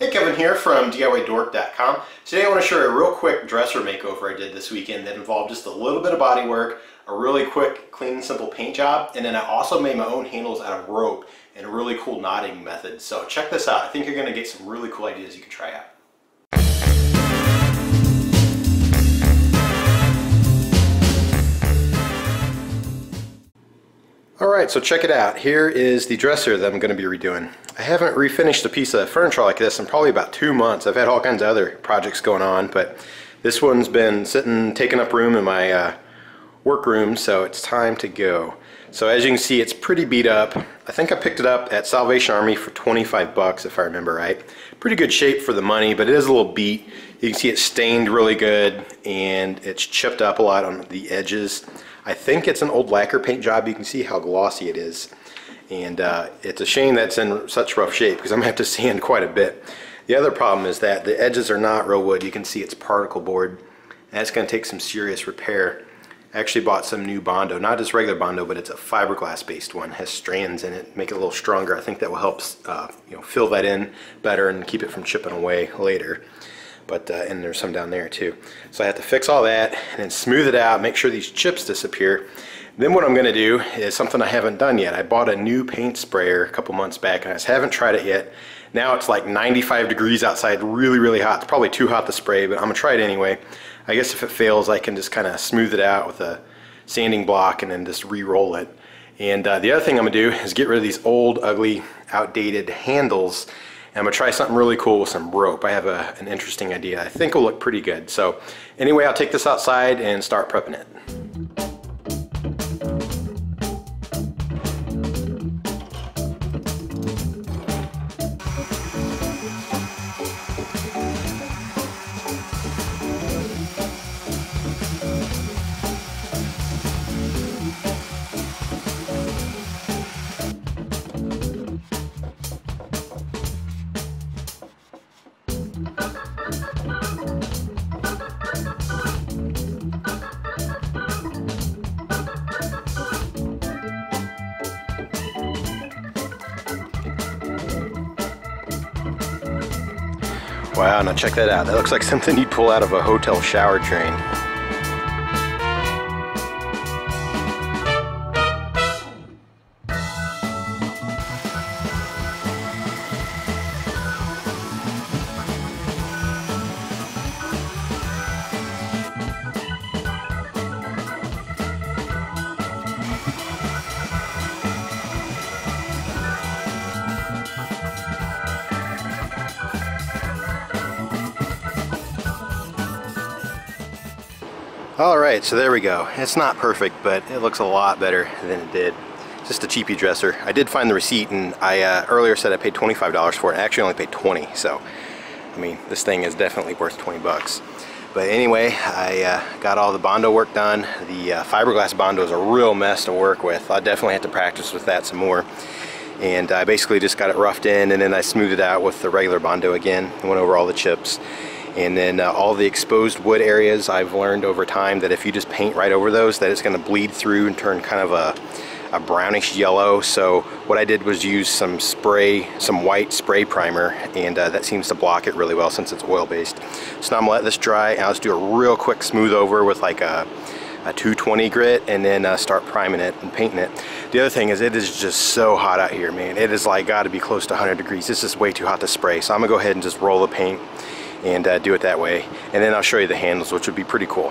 Hey, Kevin here from DIYDork.com. Today I want to show you a real quick dresser makeover I did this weekend that involved just a little bit of body work, a really quick, clean and simple paint job, and then I also made my own handles out of rope and a really cool knotting method. So check this out. I think you're going to get some really cool ideas you can try out. Alright, so check it out. Here is the dresser that I'm going to be redoing. I haven't refinished a piece of furniture like this in probably about 2 months. I've had all kinds of other projects going on, but this one's been sitting, taking up room in my workroom, so it's time to go. So as you can see, it's pretty beat up. I think I picked it up at Salvation Army for 25 bucks if I remember right. Pretty good shape for the money, but it is a little beat. You can see it's stained really good and it's chipped up a lot on the edges. I think it's an old lacquer paint job. You can see how glossy it is. And it's a shame that's in such rough shape because I'm going to have to sand quite a bit. The other problem is that the edges are not real wood. You can see it's particle board. And it's going to take some serious repair. I actually bought some new Bondo, not just regular Bondo, but it's a fiberglass based one. It has strands in it, make it a little stronger. I think that will help fill that in better and keep it from chipping away later. But and there's some down there too. So I have to fix all that and then smooth it out, make sure these chips disappear. Then what I'm going to do is something I haven't done yet. I bought a new paint sprayer a couple months back and I just haven't tried it yet. Now it's like 95 degrees outside, really, really hot. It's probably too hot to spray, but I'm going to try it anyway. I guess if it fails, I can just kind of smooth it out with a sanding block and then just re-roll it. And the other thing I'm going to do is get rid of these old, ugly, outdated handles. And I'm going to try something really cool with some rope. I have an interesting idea. I think it'll look pretty good. So anyway, I'll take this outside and start prepping it. Wow, now check that out. That looks like something you'd pull out of a hotel shower drain. Alright, so there we go. It's not perfect, but it looks a lot better than it did. It's just a cheapy dresser. I did find the receipt, and I earlier said I paid $25 for it. I actually only paid $20, so I mean, this thing is definitely worth 20 bucks. But anyway, I got all the Bondo work done. The fiberglass Bondo is a real mess to work with. I definitely have to practice with that some more. And I basically just got it roughed in, and then I smoothed it out with the regular Bondo again and went over all the chips. And then all the exposed wood areas, I've learned over time that if you just paint right over those, that it's going to bleed through and turn kind of a brownish yellow. So what I did was use some white spray primer, and that seems to block it really well since it's oil based. So now I'm going to let this dry, and I'll just do a real quick smooth over with like a 220 grit, and then start priming it and painting it. The other thing is, it is just so hot out here, man. It is like got to be close to 100 degrees. This is way too hot to spray. So I'm going to go ahead and just roll the paint and do it that way, and then I'll show you the handles, which would be pretty cool.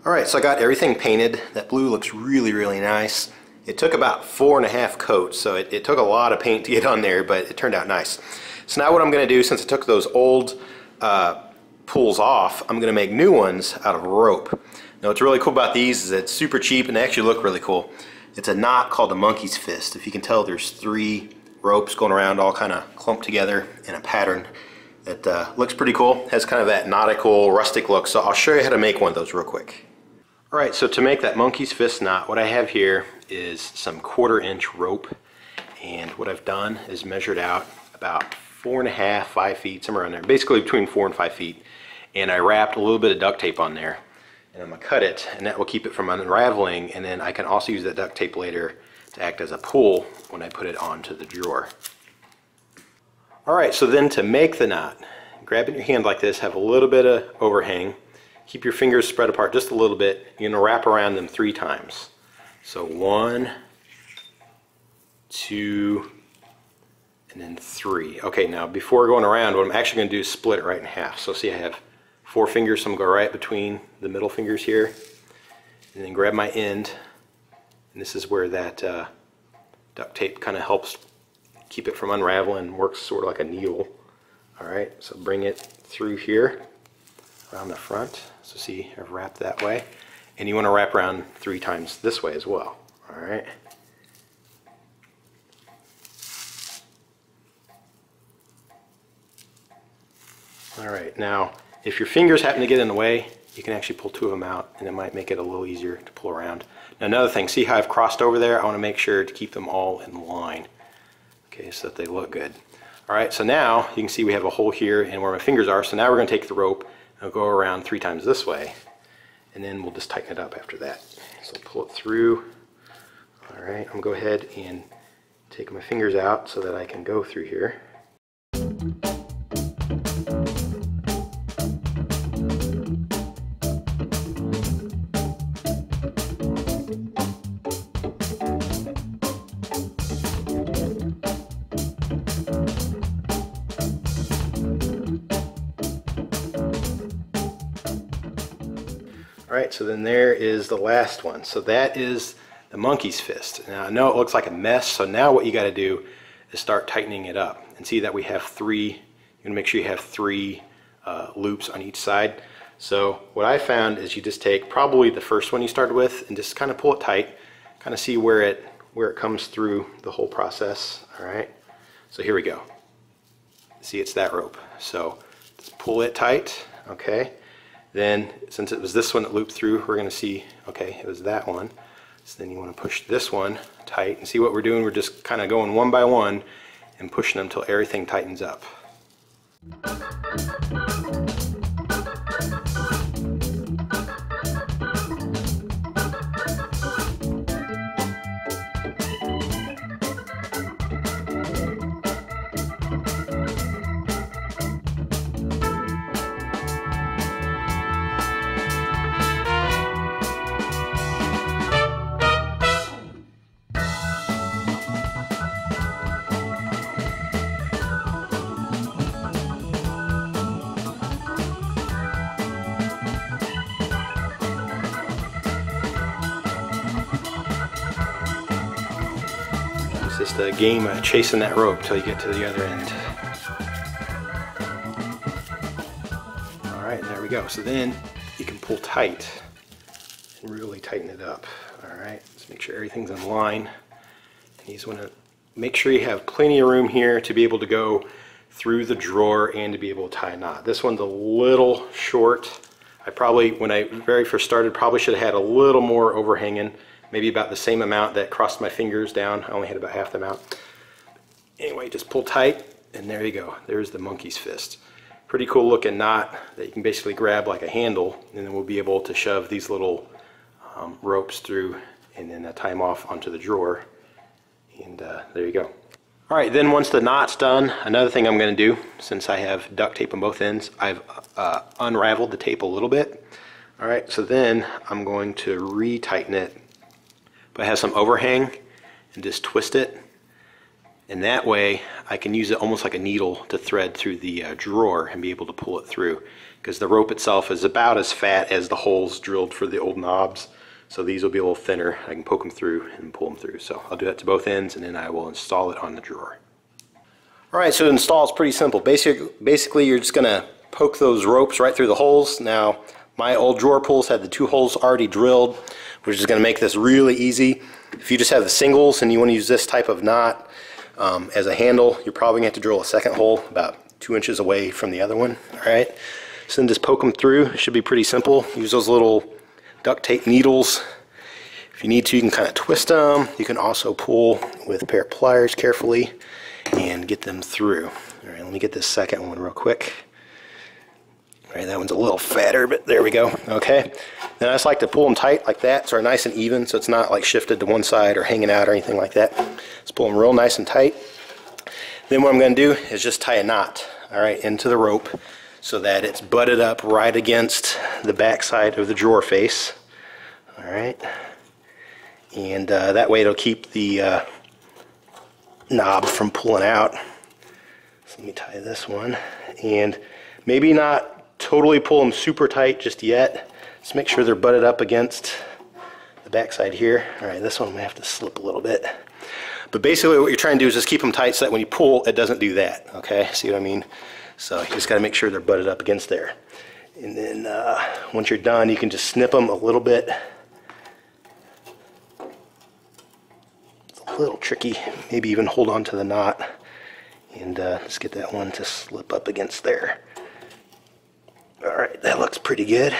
Alright, so I got everything painted. That blue looks really, really nice. It took about 4.5 coats, so it took a lot of paint to get on there, but it turned out nice. So now what I'm going to do, since I took those old pulls off, I'm going to make new ones out of rope. Now what's really cool about these is it's super cheap and they actually look really cool. It's a knot called a monkey's fist. If you can tell, there's 3 ropes going around all kind of clumped together in a pattern. It looks pretty cool. Has kind of that nautical, rustic look. So I'll show you how to make one of those real quick. Alright, so to make that monkey's fist knot, what I have here is some 1/4 inch rope. And what I've done is measured out about 4.5, 5 feet, somewhere around there. Basically between 4 and 5 feet. And I wrapped a little bit of duct tape on there. And I'm going to cut it, and that will keep it from unraveling. And then I can also use that duct tape later to act as a pull when I put it onto the drawer. Alright, so then to make the knot, grab it in your hand like this, have a little bit of overhang, keep your fingers spread apart just a little bit. You're going to wrap around them 3 times. So 1, 2, and then 3. Okay, now before going around, what I'm actually going to do is split it right in half. So see, I have 4 fingers, so I'm going to go right between the middle fingers here, and then grab my end, and this is where that duct tape kind of helps keep it from unraveling, works sort of like a needle. Alright, so bring it through here, around the front. So see, I've wrapped that way. And you want to wrap around 3 times this way as well. Alright. Alright, now if your fingers happen to get in the way, you can actually pull 2 of them out, and it might make it a little easier to pull around. Now another thing, see how I've crossed over there? I want to make sure to keep them all in line. Okay, so that they look good. Alright, so now you can see we have a hole here and where my fingers are, so now we're going to take the rope and we'll go around 3 times this way, and then we'll just tighten it up after that. So pull it through. Alright, I'm going to go ahead and take my fingers out so that I can go through here. Alright, so then there is the last one. So that is the monkey's fist. Now I know it looks like a mess, so now what you got to do is start tightening it up. And see that we have 3, you're going to make sure you have 3 loops on each side. So what I found is you just take probably the first one you started with and just kind of pull it tight, kind of see where it comes through the whole process. Alright, so here we go. See, it's that rope. So just pull it tight, okay? Then, since it was this one that looped through, we're going to see, okay, it was that one. So then you want to push this one tight, and see what we're doing, we're just kind of going one by one and pushing them until everything tightens up. It's just a game of chasing that rope till you get to the other end. Alright, there we go. So then you can pull tight and really tighten it up. Alright, just make sure everything's in line. And you just want to make sure you have plenty of room here to be able to go through the drawer and to be able to tie a knot. This one's a little short. I probably, when I very first started, probably should have had a little more overhanging. Maybe about the same amount that crossed my fingers down. I only had about half the amount. Anyway, just pull tight, and there you go. There's the monkey's fist. Pretty cool looking knot that you can basically grab like a handle, and then we'll be able to shove these little ropes through and then tie them off onto the drawer. And there you go. Alright, then once the knot's done, another thing I'm going to do, since I have duct tape on both ends, I've unraveled the tape a little bit. Alright, so then I'm going to re-tighten it. But I have some overhang and just twist it, and that way I can use it almost like a needle to thread through the drawer and be able to pull it through, because the rope itself is about as fat as the holes drilled for the old knobs, so these will be a little thinner. I can poke them through and pull them through. So I'll do that to both ends, and then I will install it on the drawer. Alright, so to install is pretty simple. Basically you're just going to poke those ropes right through the holes. Now my old drawer pulls had the 2 holes already drilled, which is going to make this really easy. If you just have the singles and you want to use this type of knot as a handle, you're probably going to have to drill a second hole about 2 inches away from the other one. Alright, so then just poke them through. It should be pretty simple. Use those little duct tape needles. If you need to, you can kind of twist them. You can also pull with a pair of pliers carefully and get them through. Alright, let me get this second one real quick. Alright, that one's a little fatter, but there we go. Okay, then I just like to pull them tight like that so they're nice and even, so it's not like shifted to one side or hanging out or anything like that. Just pull them real nice and tight. Then what I'm going to do is just tie a knot, all right, into the rope so that it's butted up right against the back side of the drawer face, all right, and that way it'll keep the knob from pulling out. So let me tie this one, and maybe not totally pull them super tight just yet. Just make sure they're butted up against the back side here. All right, this one may have to slip a little bit. But basically what you're trying to do is just keep them tight so that when you pull, it doesn't do that, okay? See what I mean? So you just got to make sure they're butted up against there. And then once you're done, you can just snip them a little bit. It's a little tricky. Maybe even hold on to the knot and just get that one to slip up against there. All right, that looks pretty good.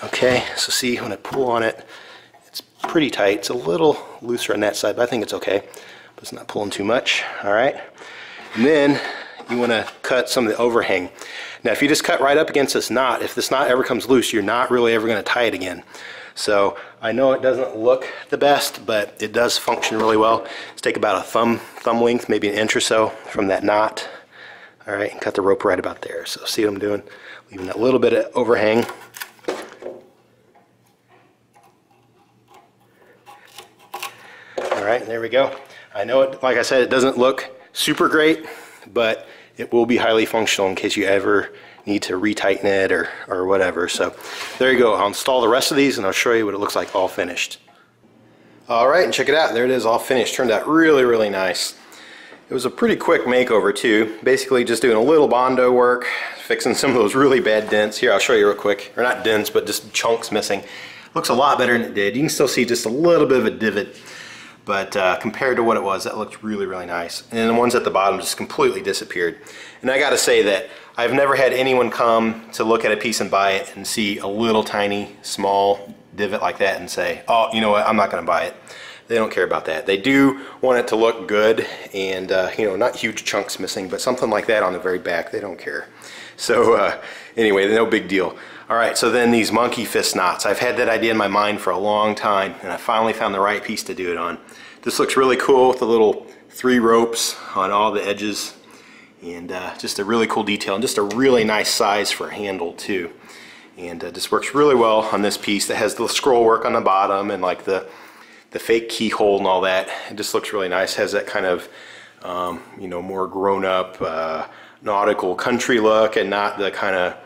Okay, so see when I pull on it, it's pretty tight. It's a little looser on that side, but I think it's okay. But it's not pulling too much. All right, and then you want to cut some of the overhang. Now, if you just cut right up against this knot, if this knot ever comes loose, you're not really ever going to tie it again. So I know it doesn't look the best, but it does function really well. Just take about a thumb length, maybe an inch or so from that knot. All right, and cut the rope right about there. So see what I'm doing? Leaving that little bit of overhang. All right, there we go. I know it, like I said, it doesn't look super great, but it will be highly functional in case you ever need to retighten it or whatever. So there you go. I'll install the rest of these and I'll show you what it looks like all finished. All right, and check it out. There it is, all finished. Turned out really, really nice. It was a pretty quick makeover too. Basically just doing a little Bondo work, fixing some of those really bad dents. Here, I'll show you real quick. Or not dents, but just chunks missing. Looks a lot better than it did. You can still see just a little bit of a divot. But compared to what it was, that looked really, really nice. And then the ones at the bottom just completely disappeared. And I gotta say that I've never had anyone come to look at a piece and buy it and see a little tiny, small divot like that and say, oh, you know what, I'm not gonna buy it. They don't care about that. They do want it to look good and, you know, not huge chunks missing, but something like that on the very back, they don't care. So anyway, no big deal. All right, so then these monkey fist knots. I've had that idea in my mind for a long time, and I finally found the right piece to do it on. This looks really cool with the little 3 ropes on all the edges, and just a really cool detail, and just a really nice size for a handle too. And this works really well on this piece that has the scroll work on the bottom and like the fake keyhole and all that. It just looks really nice. Has that kind of you know, more grown-up nautical country look, and not the kind of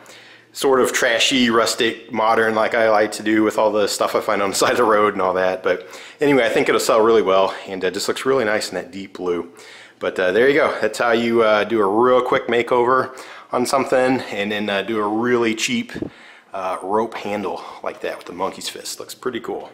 sort of trashy, rustic, modern like I like to do with all the stuff I find on the side of the road and all that. But anyway, I think it'll sell really well, and it just looks really nice in that deep blue. But there you go. That's how you do a real quick makeover on something, and then do a really cheap rope handle like that with the monkey's fist. Looks pretty cool.